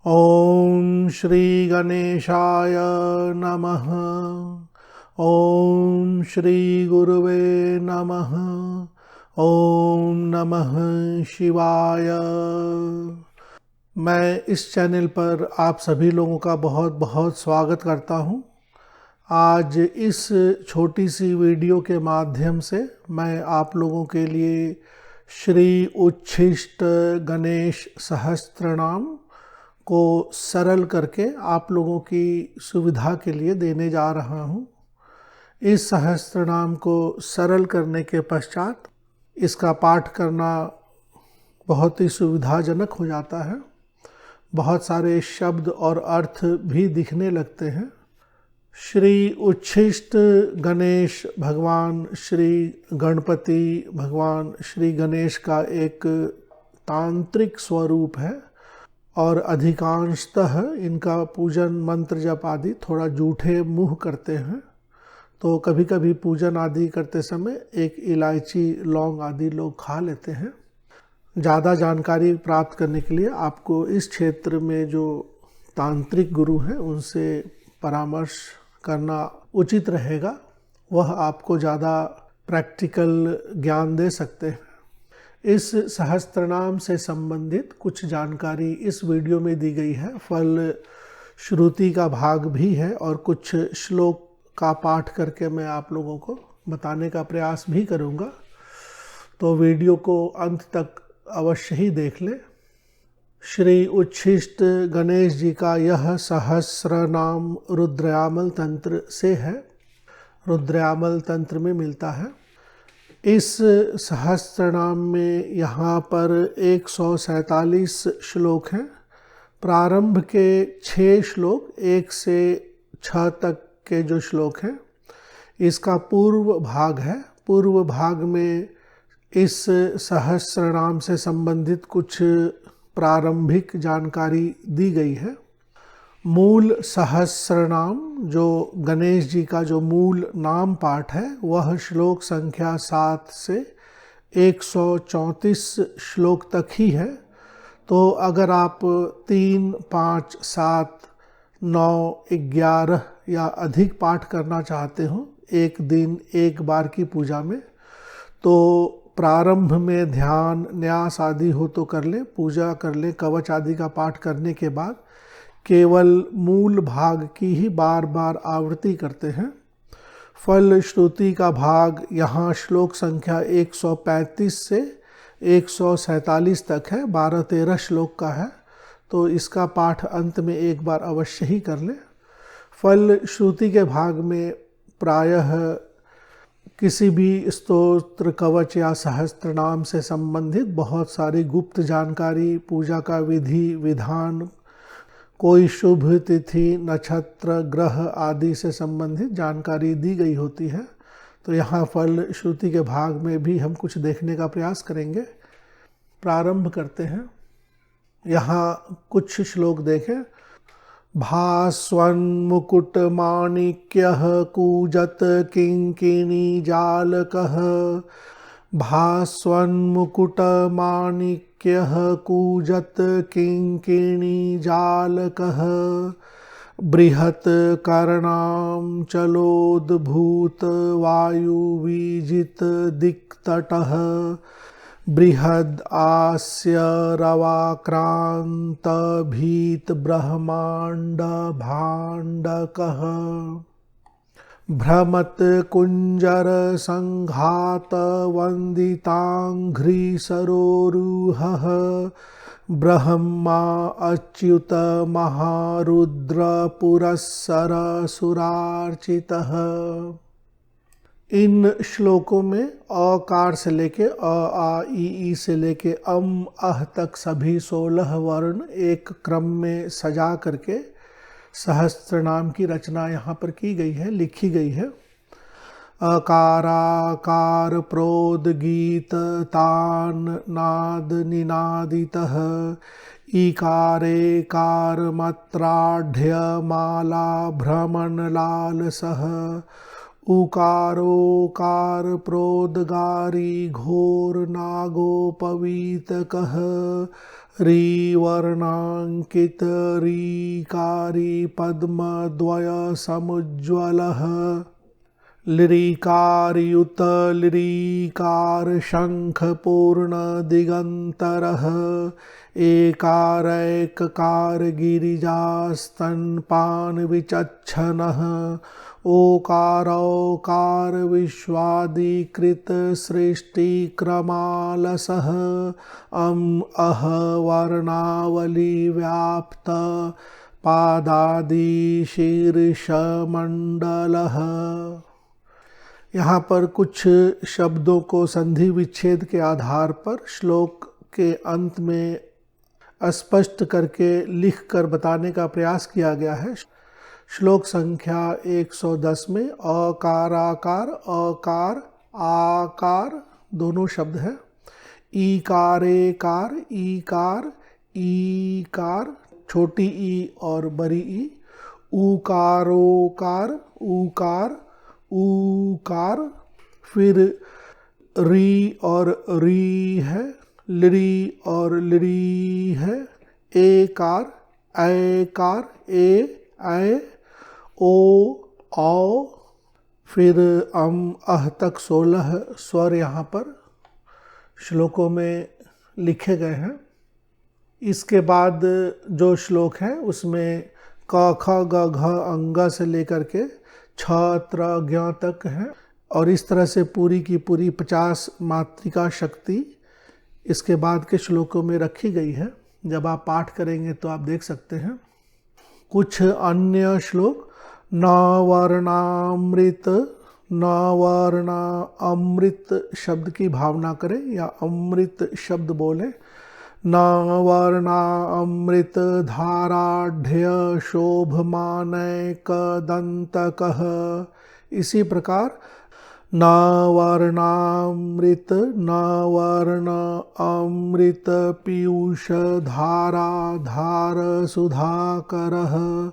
ओम श्री गणेशाय नमः। ओम श्री गुरुवे नमः। ओम नमः शिवाय। मैं इस चैनल पर आप सभी लोगों का बहुत बहुत स्वागत करता हूं। आज इस छोटी सी वीडियो के माध्यम से मैं आप लोगों के लिए श्री उच्छिष्ट गणेश सहस्त्रनाम को सरल करके आप लोगों की सुविधा के लिए देने जा रहा हूँ। इस सहस्त्रनाम को सरल करने के पश्चात इसका पाठ करना बहुत ही सुविधाजनक हो जाता है। बहुत सारे शब्द और अर्थ भी दिखने लगते हैं। श्री उच्छिष्ट गणेश भगवान श्री गणपति भगवान श्री गणेश का एक तांत्रिक स्वरूप है और अधिकांशतः इनका पूजन मंत्र जप आदि थोड़ा जूठे मुँह करते हैं। तो कभी कभी पूजन आदि करते समय एक इलायची लौंग आदि लोग खा लेते हैं। ज़्यादा जानकारी प्राप्त करने के लिए आपको इस क्षेत्र में जो तांत्रिक गुरु हैं उनसे परामर्श करना उचित रहेगा। वह आपको ज़्यादा प्रैक्टिकल ज्ञान दे सकते हैं। इस सहस्त्रनाम से संबंधित कुछ जानकारी इस वीडियो में दी गई है। फल श्रुति का भाग भी है और कुछ श्लोक का पाठ करके मैं आप लोगों को बताने का प्रयास भी करूंगा। तो वीडियो को अंत तक अवश्य ही देख लें। श्री उच्छिष्ट गणेश जी का यह सहस्र नाम रुद्रयामल तंत्र से है। रुद्रयामल तंत्र में मिलता है। इस सहस्त्रनाम में यहाँ पर 147 श्लोक हैं। प्रारंभ के 6 श्लोक 1 से 6 तक के जो श्लोक हैं इसका पूर्व भाग है। पूर्व भाग में इस सहस्त्रनाम से संबंधित कुछ प्रारंभिक जानकारी दी गई है। मूल सहस्रनाम जो गणेश जी का जो मूल नाम पाठ है वह श्लोक संख्या 7 से 134 श्लोक तक ही है। तो अगर आप 3, 5, 7, 9, 11 या अधिक पाठ करना चाहते हो एक दिन एक बार की पूजा में, तो प्रारंभ में ध्यान न्यास आदि हो तो कर लें, पूजा कर लें। कवच आदि का पाठ करने के बाद केवल मूल भाग की ही बार बार आवृत्ति करते हैं। फल श्रुति का भाग यहाँ श्लोक संख्या 135 से 147 तक है। 12-13 श्लोक का है। तो इसका पाठ अंत में एक बार अवश्य ही कर लें। फल श्रुति के भाग में प्रायः किसी भी स्तोत्र कवच या सहस्त्रनाम से संबंधित बहुत सारी गुप्त जानकारी, पूजा का विधि विधान, कोई शुभ तिथि नक्षत्र ग्रह आदि से संबंधित जानकारी दी गई होती है। तो यहाँ फल श्रुति के भाग में भी हम कुछ देखने का प्रयास करेंगे। प्रारंभ करते हैं। यहाँ कुछ श्लोक देखें। भास्वन्मुकुट माणिक्यः कूजत किंकिणी जालकः। भास्वन्मुकुट माणिक्यः कूजत किंकिणी जालकः। बृहत् कर्णां चलोद्भूत वायुवीजित दिक्तटः। बृहद् आस्य रवाक्रांत भीत ब्रह्मांड भाण्डकः। भ्रमत कुंजर संघात वंदितांघ्रि सरोरुहः। ब्रह्मा अच्युत महारुद्र पुरस्सर सुरार्चितः। इन श्लोकों में अकार से लेके अ आ ई से लेके अम अह तक सभी 16 वर्ण एक क्रम में सजा करके सहस्त्रनाम की रचना यहाँ पर की गई है, लिखी गई है। अकाराकार प्रोद गीत तान नाद निनादितः। ईकारे कार मात्राढ्य माला भ्रमण लालसः। उकारोकार प्रोदगारी घोर नागोपवीतकः। री वर्णांकित रीकारी पद्मद्वय समुज्ज्वलः लिरीकारयुत लिरीकार शंख पूर्ण दिगंतरः एकारैककार गिरिजास्तनपान विचच्छनः ओकारौकार विश्वादिकृत सृष्टिक्रमालसः अह वर्णावली व्याप्त पादादि शीर्षमंडलः। यहाँ पर कुछ शब्दों को संधि विच्छेद के आधार पर श्लोक के अंत में स्पष्ट करके लिख कर बताने का प्रयास किया गया है। श्लोक संख्या 110 में अकाराकार अकार आकार दोनों शब्द हैं। ईकारेकार ईकार ईकार छोटी ई और बड़ी ई। ऊकारोकार ऊकार ऊकार। फिर री और री है, लिरी और लिरी है। एकार ऐकार ए ऐ ओ औ। फिर अह तक 16 स्वर यहाँ पर श्लोकों में लिखे गए हैं। इसके बाद जो श्लोक है उसमें क ख ग घ अंग से लेकर के छ त्र ज्ञ तक है और इस तरह से पूरी की पूरी 50 मात्रिका शक्ति इसके बाद के श्लोकों में रखी गई है। जब आप पाठ करेंगे तो आप देख सकते हैं। कुछ अन्य श्लोक न वर्णामृत न वर्णा अमृत शब्द की भावना करें या अमृत शब्द बोलें। न वर्णा अमृत धाराढ़ शोभमानैकदन्तकः। इसी प्रकार न वर्णामृत न वर्ण अमृत पीयूष धारा धार सुधाकरः।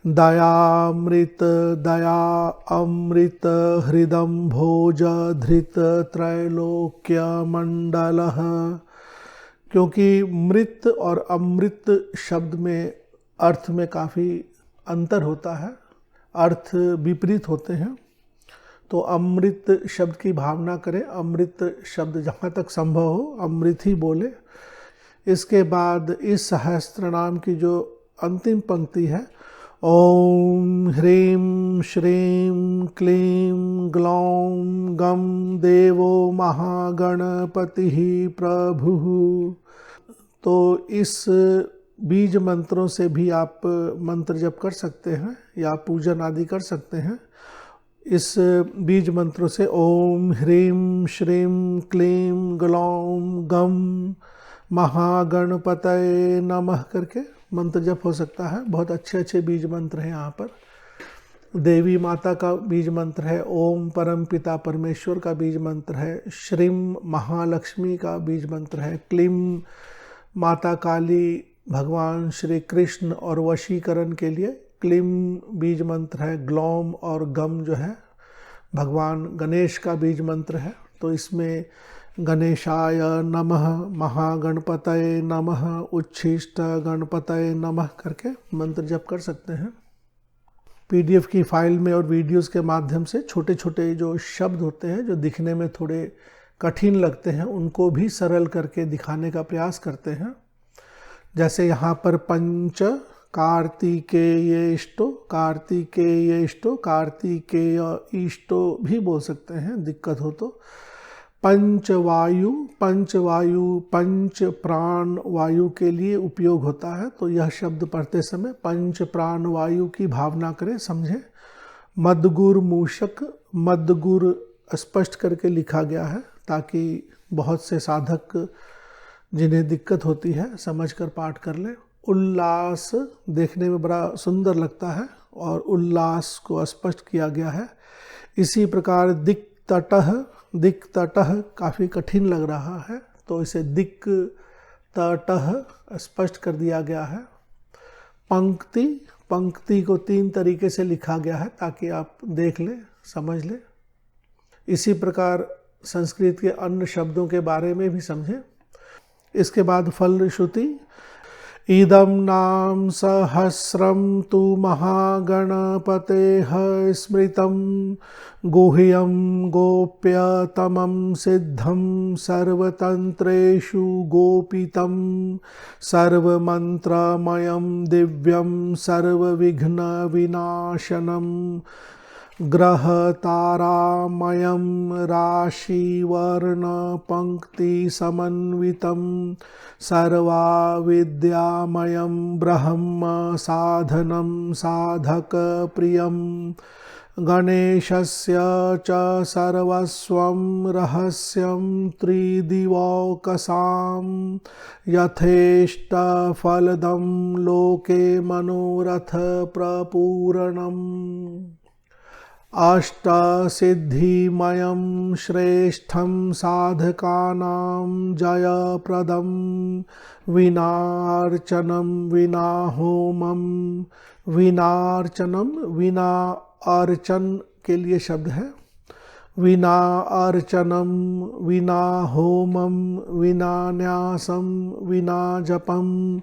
दयामृत दया अमृत हृदम भोज धृत त्रैलोक्य मंडलः। क्योंकि मृत और अमृत शब्द में अर्थ में काफ़ी अंतर होता है, अर्थ विपरीत होते हैं। तो अमृत शब्द की भावना करें, अमृत शब्द जहाँ तक संभव हो अमृत ही बोले। इसके बाद इस सहस्त्र नाम की जो अंतिम पंक्ति है, ओम ह्रीं श्रीं क्लीं ग्लौं गं देवो महागणपतिः प्रभुः। तो इस बीज मंत्रों से भी आप मंत्र जप कर सकते हैं या पूजन आदि कर सकते हैं। इस बीज मंत्रों से ओम ह्रीं श्रीं क्लीं ग्लौं गं महागणपतये नमः करके मंत्र जप हो सकता है। बहुत अच्छे अच्छे बीज मंत्र हैं यहाँ पर। देवी माता का बीज मंत्र है, ओम परम पिता परमेश्वर का बीज मंत्र है, श्रीं महालक्ष्मी का बीज मंत्र है, क्लीं माता काली भगवान श्री कृष्ण और वशीकरण के लिए क्लीं बीज मंत्र है, ग्लौम और गम जो है भगवान गणेश का बीज मंत्र है। तो इसमें गणेशाय नमः, महागणपतये नमः, उच्छिष्ट गणपतये नमः करके मंत्र जप कर सकते हैं। पीडीएफ की फाइल में और वीडियोस के माध्यम से छोटे छोटे जो शब्द होते हैं जो दिखने में थोड़े कठिन लगते हैं उनको भी सरल करके दिखाने का प्रयास करते हैं। जैसे यहाँ पर पंच कार्तिकेयेष्टो, कार्तिकेयेष्टो, कार्तिकेय इष्टो भी बोल सकते हैं दिक्कत हो तो। पंचवायु, पंचवायु पंच प्राण वायु के लिए उपयोग होता है, तो यह शब्द पढ़ते समय पंच प्राण वायु की भावना करें, समझें। मदगुर मूषक, मदगुर स्पष्ट करके लिखा गया है ताकि बहुत से साधक जिन्हें दिक्कत होती है समझकर पाठ कर लें। उल्लास देखने में बड़ा सुंदर लगता है और उल्लास को स्पष्ट किया गया है। इसी प्रकार दिक् तटः, दिक् तटः काफ़ी कठिन लग रहा है तो इसे दिक् तटः स्पष्ट कर दिया गया है। पंक्ति, पंक्ति को 3 तरीके से लिखा गया है ताकि आप देख लें, समझ लें। इसी प्रकार संस्कृत के अन्य शब्दों के बारे में भी समझें। इसके बाद फल श्रुति। इदं नाम सहस्रम तु महागणपतेः स्मृतं गुह्यं गोप्यतमं सिद्धं सर्वतन्त्रेषु गोपितं सर्वमन्त्रमयं दिव्यं सर्वविघ्नविनाशनं ग्रहतारामयं राशिवर्णपङ्क्तिसमन्वितं सर्वाविद्यामयं ब्रह्म साधनं साधकप्रियं गणेशस्य च सर्वस्वं रहस्यं त्रिदिवौकसां यथेष्टफलदं लोके मनोरथप्रपूरणम् अष्टसिद्धिमयं श्रेष्ठं साधकानां जयप्रदं विनार्चनं विना होमं विनार्चनम विना अर्चन के लिए शब्द है। विना अर्चनम विना होमम विना न्यासम विना जपम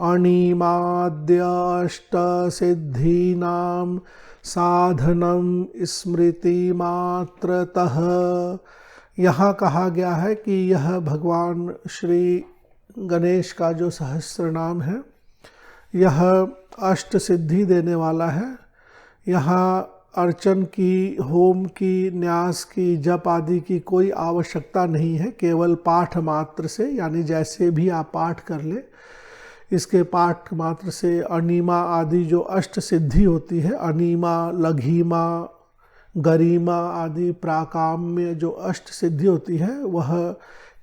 अणिमाद्यष्टसिद्धीनां साधनम स्मृति मात्रतः। यहाँ कहा गया है कि यह भगवान श्री गणेश का जो सहस्त्र नाम है यह अष्ट सिद्धि देने वाला है। यहाँ अर्चन की, होम की, न्यास की, जप आदि की कोई आवश्यकता नहीं है, केवल पाठ मात्र से, यानी जैसे भी आप पाठ कर ले इसके पाठ मात्र से अनिमा आदि जो अष्ट सिद्धि होती है, अनिमा, लघिमा, गरिमा आदि प्राकाम्य जो अष्ट सिद्धि होती है वह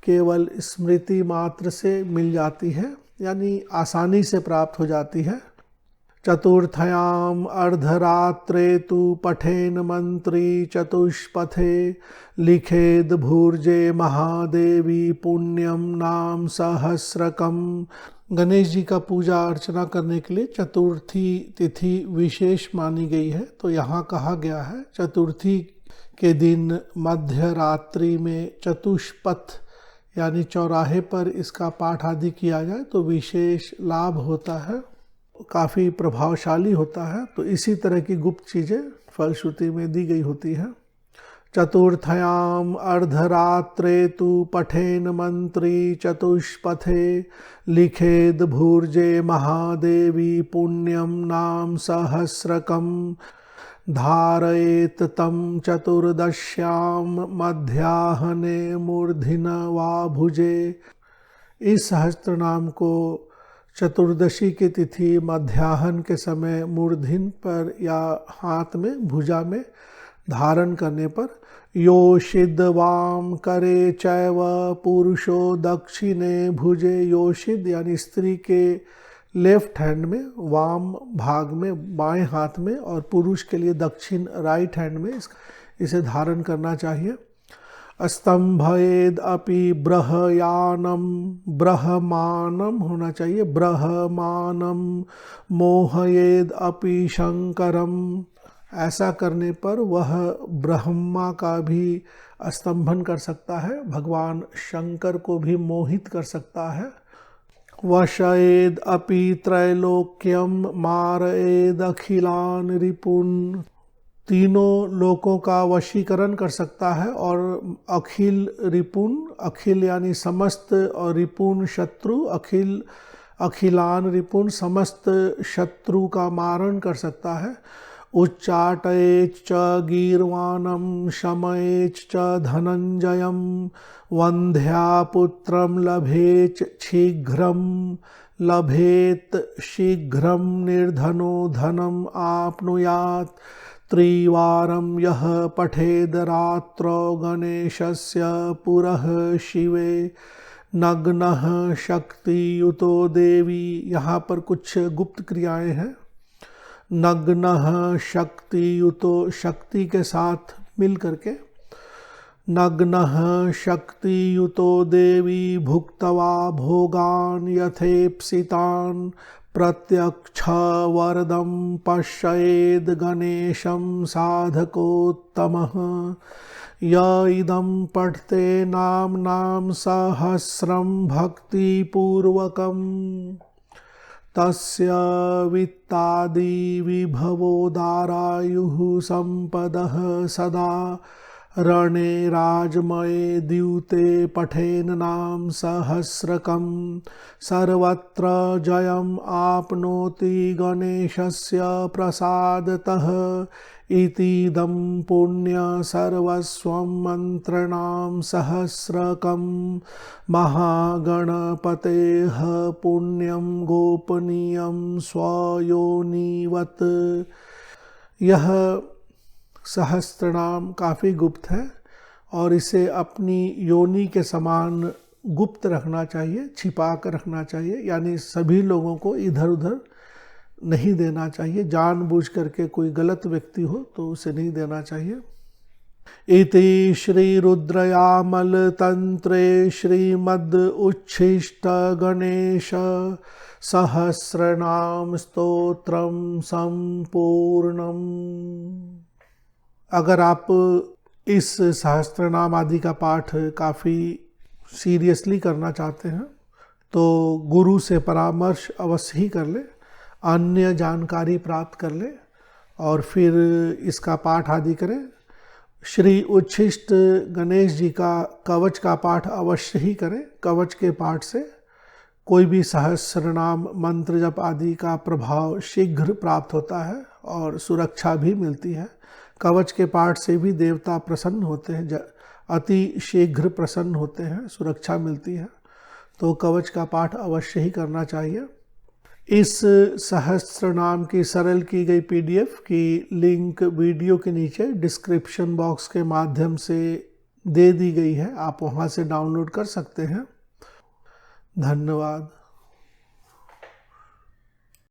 केवल स्मृति मात्र से मिल जाती है, यानी आसानी से प्राप्त हो जाती है। चतुर्थयाम अर्धरात्रे तु पठेन मंत्री चतुष्पथे लिखेद भूर्जे महादेवी पुण्यम नाम सहस्रकम। गणेश जी का पूजा अर्चना करने के लिए चतुर्थी तिथि विशेष मानी गई है। तो यहाँ कहा गया है चतुर्थी के दिन मध्य रात्रि में चतुष्पथ यानी चौराहे पर इसका पाठ आदि किया जाए तो विशेष लाभ होता है, काफ़ी प्रभावशाली होता है। तो इसी तरह की गुप्त चीज़ें फलश्रुति में दी गई होती हैं। चतुर्थयाम अर्धरात्रे तु पठेन मंत्री चतुष्पथे लिखेद भूर्जे महादेवी पुण्यम नाम सहस्रकम धारयेत तं चतुर्दश्यां मध्याह्ने मूर्धिन वा भुजे। इस सहस्त्र नाम को चतुर्दशी की तिथि मध्याह्न के समय मूर्धिन पर या हाथ में भुजा में धारण करने पर योषिद वाम करे चैव पुरुषो दक्षिणे भुजे। योषिद यानी स्त्री के लेफ्ट हैंड में, वाम भाग में, बाएं हाथ में, और पुरुष के लिए दक्षिण राइट हैंड में इसे धारण करना चाहिए। स्तंभयेद अपि ब्रहयानम, ब्रह्मानम होना चाहिए, ब्रह्मानम मोहयेद अपि शंकरम। ऐसा करने पर वह ब्रह्मा का भी स्तंभन कर सकता है, भगवान शंकर को भी मोहित कर सकता है। वशयेद अपि त्रैलोक्यम मारयेद अखिलान रिपुन। तीनों लोकों का वशीकरण कर सकता है और अखिल रिपुन, अखिल यानी समस्त, और रिपुन शत्रु, अखिल अखिलान रिपुन समस्त शत्रु का मारण कर सकता है। उच्चाटयेच च गीर्वाणं शमयेच च धनंजयं वंध्यापुत्रं लभेच शीघ्रं लभेत शीघ्रं निर्धनो धनम आपनुयात्। त्रिवारं यः पठेद रात्रौ गणेशस्य पुरः शिवे नग्नः शक्तियुतो देवी। यहाँ पर कुछ गुप्त क्रियाएं हैं। नग्नः शक्तियुतो, शक्ति के साथ मिल करके, नग्नः शक्तियुतो देवी भुक्त्वा भोगान यथेप्सितान प्रत्यक्षवरदं पश्येद् गणेशं साधकोत्तमः। य इदं पठते नाम्नां सहस्रं भक्तिपूर्वकं तस्य वित्तादि विभवोदारायुः सम्पदः सदा रणे राजमये द्यूते पठेन नाम सहस्रकं सर्वत्र जयम् आपनोति गणेशस्य प्रसादतः। इतीदं पुण्य सर्वस्वं मन्त्रणां सहस्रकं महागणपतेः पुण्यं गोपनीयं स्वयोनिवत्। यह सहस्त्रनाम काफ़ी गुप्त है और इसे अपनी योनि के समान गुप्त रखना चाहिए, छिपा कर रखना चाहिए, यानी सभी लोगों को इधर उधर नहीं देना चाहिए। जानबूझ करके कोई गलत व्यक्ति हो तो उसे नहीं देना चाहिए। इति श्री रुद्रयामल तंत्रे श्रीमद् उच्छिष्ट गणेश सहस्रनाम स्तोत्रम संपूर्णम। अगर आप इस सहस्त्रनाम आदि का पाठ काफ़ी सीरियसली करना चाहते हैं तो गुरु से परामर्श अवश्य ही कर ले, अन्य जानकारी प्राप्त कर ले और फिर इसका पाठ आदि करें। श्री उच्छिष्ट गणेश जी का कवच का पाठ अवश्य ही करें। कवच के पाठ से कोई भी सहस्रनाम मंत्र जप आदि का प्रभाव शीघ्र प्राप्त होता है और सुरक्षा भी मिलती है। कवच के पाठ से भी देवता प्रसन्न होते हैं, अति शीघ्र प्रसन्न होते हैं, सुरक्षा मिलती है। तो कवच का पाठ अवश्य ही करना चाहिए। इस सहस्त्रनाम की सरल की गई PDF की लिंक वीडियो के नीचे डिस्क्रिप्शन बॉक्स के माध्यम से दे दी गई है, आप वहां से डाउनलोड कर सकते हैं। धन्यवाद।